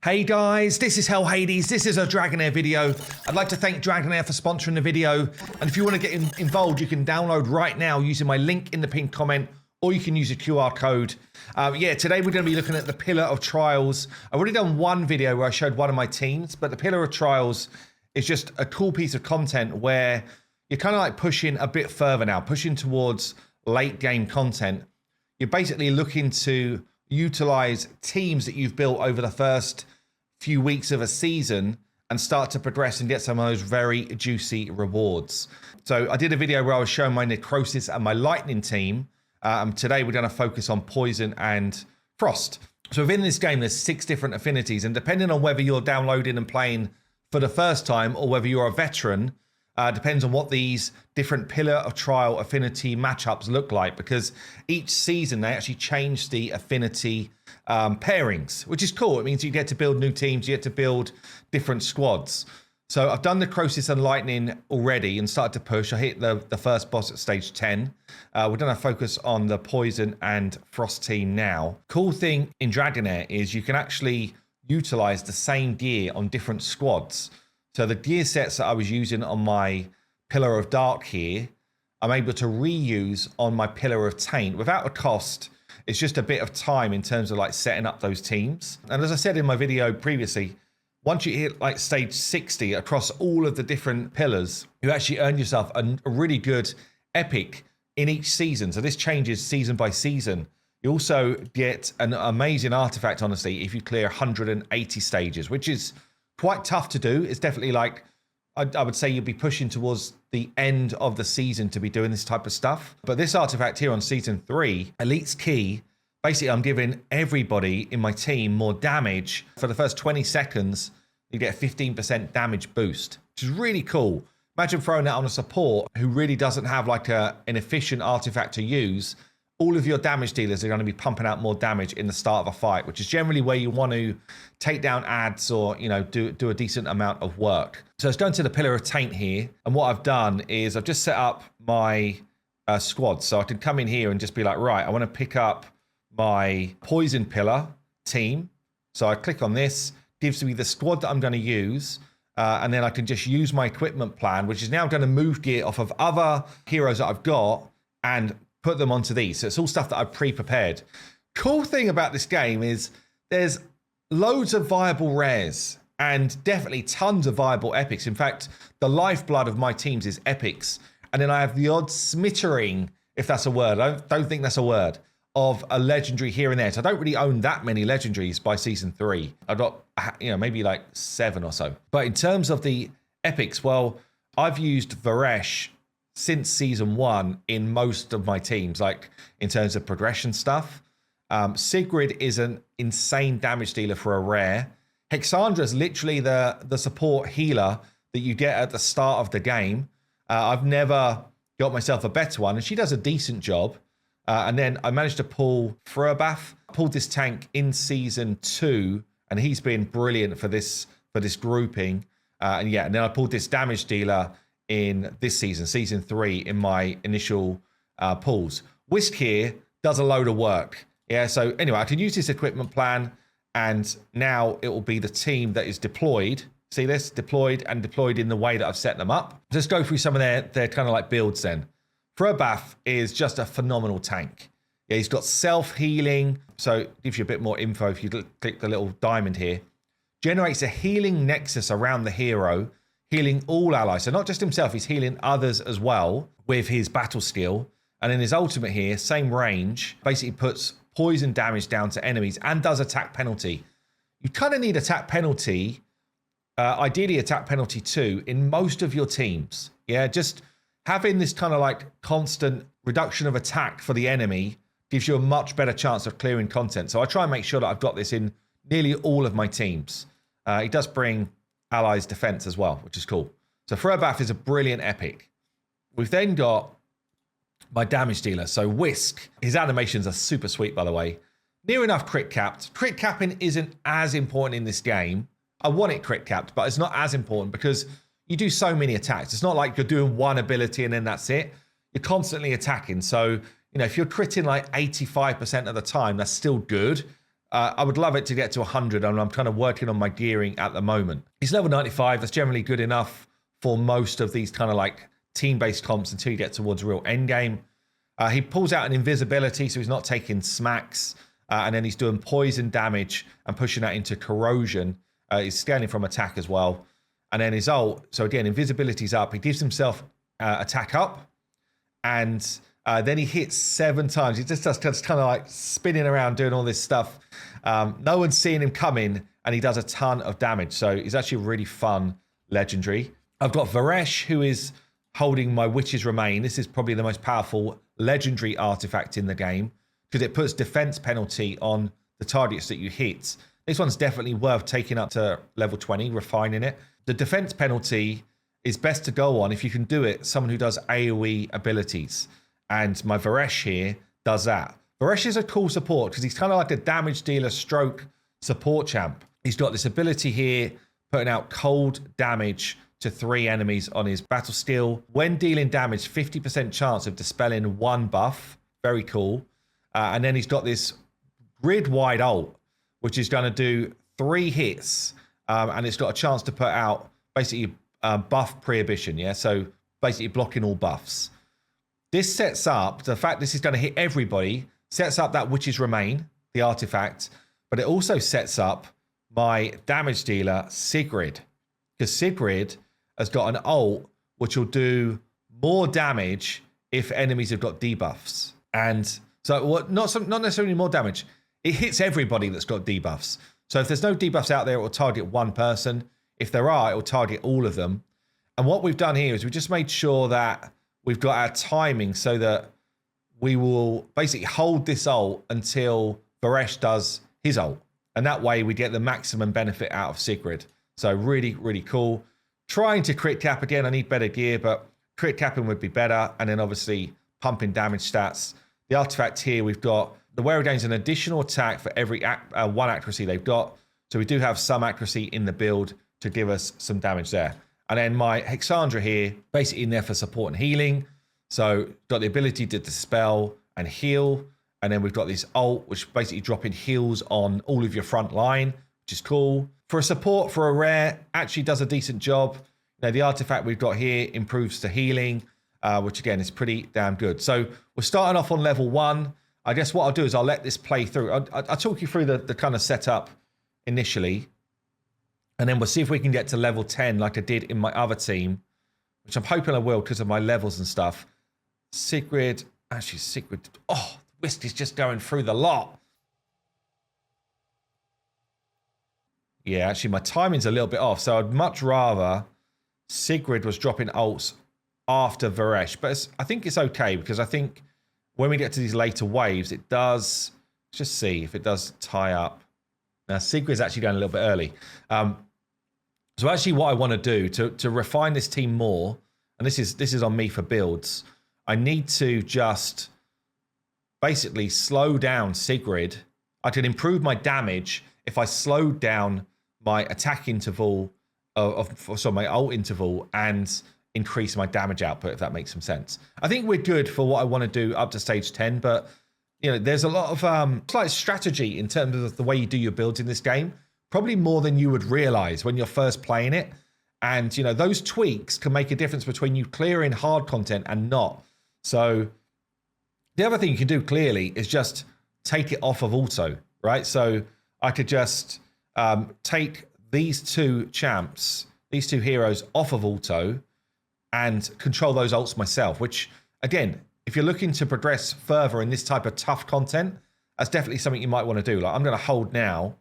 Hey guys, this is Hell Hades. This is a Dragonheir video. I'd like to thank Dragonheir for sponsoring the video. And if you want to get involved, you can download right now using my link in the pinned comment, or you can use a QR code. Today we're going to be looking at the Pillar of Trials. I've already done one video where I showed one of my teams, but the Pillar of Trials is just a cool piece of content where you're kind of like pushing a bit further now, pushing towards late game content. You're basically looking to utilize teams that you've built over the first few weeks of a season and start to progress and get some of those very juicy rewards. So I did a video where I was showing my Necrosis and my Lightning team. Today we're going to focus on Poison and Frost. So within this game, there's 6 different affinities, and depending on whether you're downloading and playing for the first time or whether you're a veteran, depends on what these different Pillar of Trial affinity matchups look like, because each season they actually change the affinity pairings, which is cool. It means you get to build new teams, you get to build different squads. So I've done the Necrosis and Lightning already and started to push. I hit the first boss at stage 10. We're going to focus on the Poison and Frost team now. Cool thing in Dragonheir is you can actually utilize the same gear on different squads. So the gear sets that I was using on my Pillar of Dark here, I'm able to reuse on my Pillar of Taint without a cost. It's just a bit of time in terms of like setting up those teams. And as I said in my video previously, once you hit like stage 60 across all of the different pillars, you actually earn yourself a really good epic in each season. So this changes season by season. You also get an amazing artifact, honestly, if you clear 180 stages, which is quite tough to do. It's definitely like, I would say you'd be pushing towards the end of the season to be doing this type of stuff. But this artifact here on season 3, Elite's Key, basically I'm giving everybody in my team more damage. For the first 20 seconds, you get a 15% damage boost, which is really cool. Imagine throwing that on a support who really doesn't have like an efficient artifact to use. All of your damage dealers are going to be pumping out more damage in the start of a fight, which is generally where you want to take down ads or, you know, do a decent amount of work. So let's go into the Pillar of Taint here. And what I've done is I've just set up my squad. So I can come in here and just be like, right, I want to pick up my Poison Pillar team. So I click on this, gives me the squad that I'm going to use. And then I can just use my equipment plan, which is now going to move gear off of other heroes that I've got and put them onto these. So it's all stuff that I've pre-prepared. Cool thing about this game is there's loads of viable rares and definitely tons of viable epics. In fact, the lifeblood of my teams is epics. And then I have the odd smattering, if that's a word, I don't think that's a word, of a legendary here and there. So I don't really own that many legendaries by season 3. I've got, you know, maybe like 7 or so. But in terms of the epics, well, I've used Varesh since season 1 in most of my teams, like in terms of progression stuff. Sigrid is an insane damage dealer for a rare. Hexandra is literally the support healer that you get at the start of the game. I've never got myself a better one, and she does a decent job. And then I managed to pull Furbath. I pulled this tank in season 2, and he's been brilliant for this grouping. And then I pulled this damage dealer in this season 3, in my initial pulls. Whisk here does a load of work. Yeah, so anyway, I can use this equipment plan, and now it will be the team that is deployed. See this? Deployed and deployed in the way that I've set them up. Let's go through some of their kind of like builds then. Furbath is just a phenomenal tank. Yeah, he's got self-healing, so it gives you a bit more info if you click the little diamond here. Generates a healing nexus around the hero, healing all allies. So not just himself, he's healing others as well with his battle skill. And in his ultimate here, same range, basically puts poison damage down to enemies and does attack penalty. You kind of need attack penalty, ideally attack penalty 2 in most of your teams. Yeah, just having this kind of like constant reduction of attack for the enemy gives you a much better chance of clearing content. So I try and make sure that I've got this in nearly all of my teams. It does bring allies defense as well, which is cool. So Furbath is a brilliant epic. We've then got my damage dealer. So Whisk, his animations are super sweet, by the way. Near enough crit capped. Crit capping isn't as important in this game. I want it crit capped, but it's not as important because you do so many attacks. It's not like you're doing one ability and then that's it. You're constantly attacking. So, you know, if you're critting like 85% of the time, that's still good. I would love it to get to 100, and I'm kind of working on my gearing at the moment. He's level 95. That's generally good enough for most of these kind of like team-based comps until you get towards real endgame. He pulls out an invisibility, so he's not taking smacks, and then he's doing poison damage and pushing that into corrosion. He's scaling from attack as well. And then his ult, so again, invisibility's up. He gives himself attack up, and then he hits 7 times. He just does kind of like spinning around doing all this stuff. No one's seeing him coming, and he does a ton of damage. So he's actually a really fun legendary. I've got Varesh, who is holding my Witch's Remain. This is probably the most powerful legendary artifact in the game because it puts defense penalty on the targets that you hit. This one's definitely worth taking up to level 20, refining it. The defense penalty is best to go on, if you can do it, someone who does AoE abilities. And my Varesh here does that. Varesh is a cool support because he's kind of like a damage dealer stroke support champ. He's got this ability here, putting out cold damage to 3 enemies on his battle skill. When dealing damage, 50% chance of dispelling 1 buff. Very cool. And then he's got this grid-wide ult, which is going to do 3 hits. And it's got a chance to put out basically buff prohibition. Yeah, so basically blocking all buffs. This sets up, the fact this is going to hit everybody, sets up that Witch's Remain, the artifact. But it also sets up my damage dealer, Sigrid. Because Sigrid has got an ult which will do more damage if enemies have got debuffs. And so what? Not necessarily more damage. It hits everybody that's got debuffs. So if there's no debuffs out there, it will target 1 person. If there are, it will target all of them. And what we've done here is we just made sure that we've got our timing so that we will basically hold this ult until Varesh does his ult. And that way we get the maximum benefit out of Sigrid. So really, really cool. Trying to crit cap again. I need better gear, but crit capping would be better. And then obviously pumping damage stats. The artifact here, we've got the wearer gains an additional attack for every 1 accuracy they've got. So we do have some accuracy in the build to give us some damage there. And then my Hexandra here, basically in there for support and healing. So got the ability to dispel and heal. And then we've got this ult, which basically dropping heals on all of your front line, which is cool. For a support, for a rare, actually does a decent job. You know, the artifact we've got here improves to healing, which again is pretty damn good. So we're starting off on level 1. I guess what I'll do is I'll let this play through. I'll talk you through the kind of setup initially. And then we'll see if we can get to level 10 like I did in my other team, which I'm hoping I will because of my levels and stuff. Sigrid, actually Sigrid, oh, Whiskey's just going through the lot. Yeah, actually my timing's a little bit off, so I'd much rather Sigrid was dropping ults after Varesh. But I think it's okay because I think when we get to these later waves, it does, let's just see if it does tie up. Now Sigrid's actually going a little bit early. So actually what I want to do to refine this team more, and this is on me for builds, I need to just basically slow down Sigrid. I can improve my damage if I slow down my attack interval my ult interval and increase my damage output, if that makes some sense. I think we're good for what I want to do up to stage 10, but you know, there's a lot of slight strategy in terms of the way you do your builds in this game, probably more than you would realize when you're first playing it. And you know, those tweaks can make a difference between you clearing hard content and not. So the other thing you can do clearly is just take it off of auto, right? So I could just take these 2 champs, these 2 heroes off of auto and control those ults myself, which again, if you're looking to progress further in this type of tough content, that's definitely something you might want to do. Like I'm going to hold now,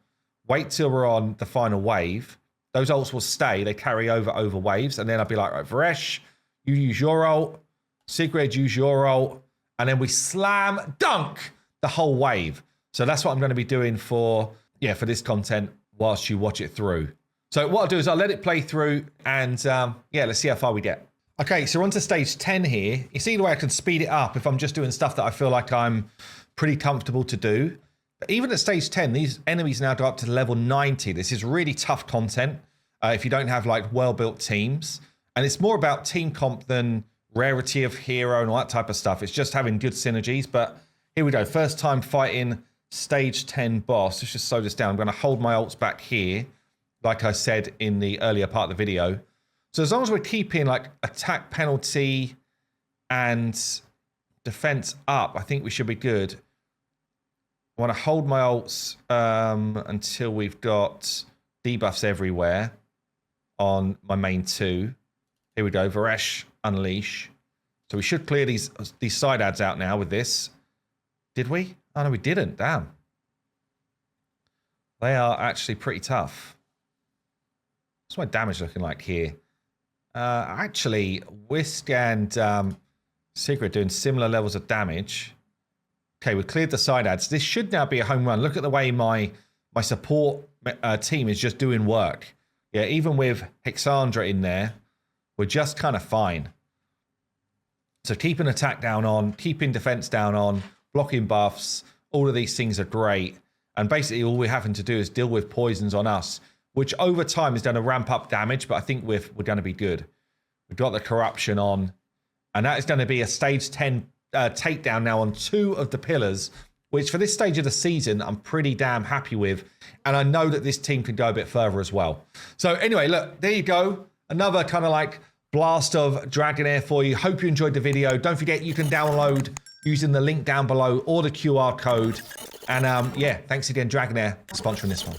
wait till we're on the final wave. Those ults will stay. They carry over waves. And then I'll be like, right, Varesh, you use your ult. Sigrid, use your ult. And then we slam dunk the whole wave. So that's what I'm going to be doing for this content whilst you watch it through. So what I'll do is I'll let it play through and let's see how far we get. Okay, so we're on to stage 10 here. You see the way I can speed it up if I'm just doing stuff that I feel like I'm pretty comfortable to do. But even at stage 10, these enemies now go up to level 90. This is really tough content if you don't have like well-built teams. And it's more about team comp than rarity of hero and all that type of stuff. It's just having good synergies. But here we go. First time fighting stage 10 boss. Let's just slow this down. I'm going to hold my ults back here, like I said in the earlier part of the video. So as long as we're keeping like attack penalty and defense up, I think we should be good. I want to hold my ults until we've got debuffs everywhere on my main 2. Here we go, Varesh, Unleash. So we should clear these side ads out now with this. Did we? Oh, no, we didn't. Damn. They are actually pretty tough. What's my damage looking like here? Actually, Whisk and Sigrid doing similar levels of damage. Okay, we cleared the side ads. This should now be a home run. Look at the way my support team is just doing work. Yeah, even with Hexandra in there, we're just kind of fine. So keeping attack down on, keeping defense down on, blocking buffs, all of these things are great. And basically all we're having to do is deal with poisons on us, which over time is going to ramp up damage, but I think we're going to be good. We've got the corruption on, and that is going to be a stage 10 takedown now on 2 of the pillars, which for this stage of the season, I'm pretty damn happy with. And I know that this team can go a bit further as well. So anyway, look, there you go. Another kind of like blast of Dragonheir for you. Hope you enjoyed the video. Don't forget you can download using the link down below or the QR code. And yeah, thanks again, Dragonheir, for sponsoring this one.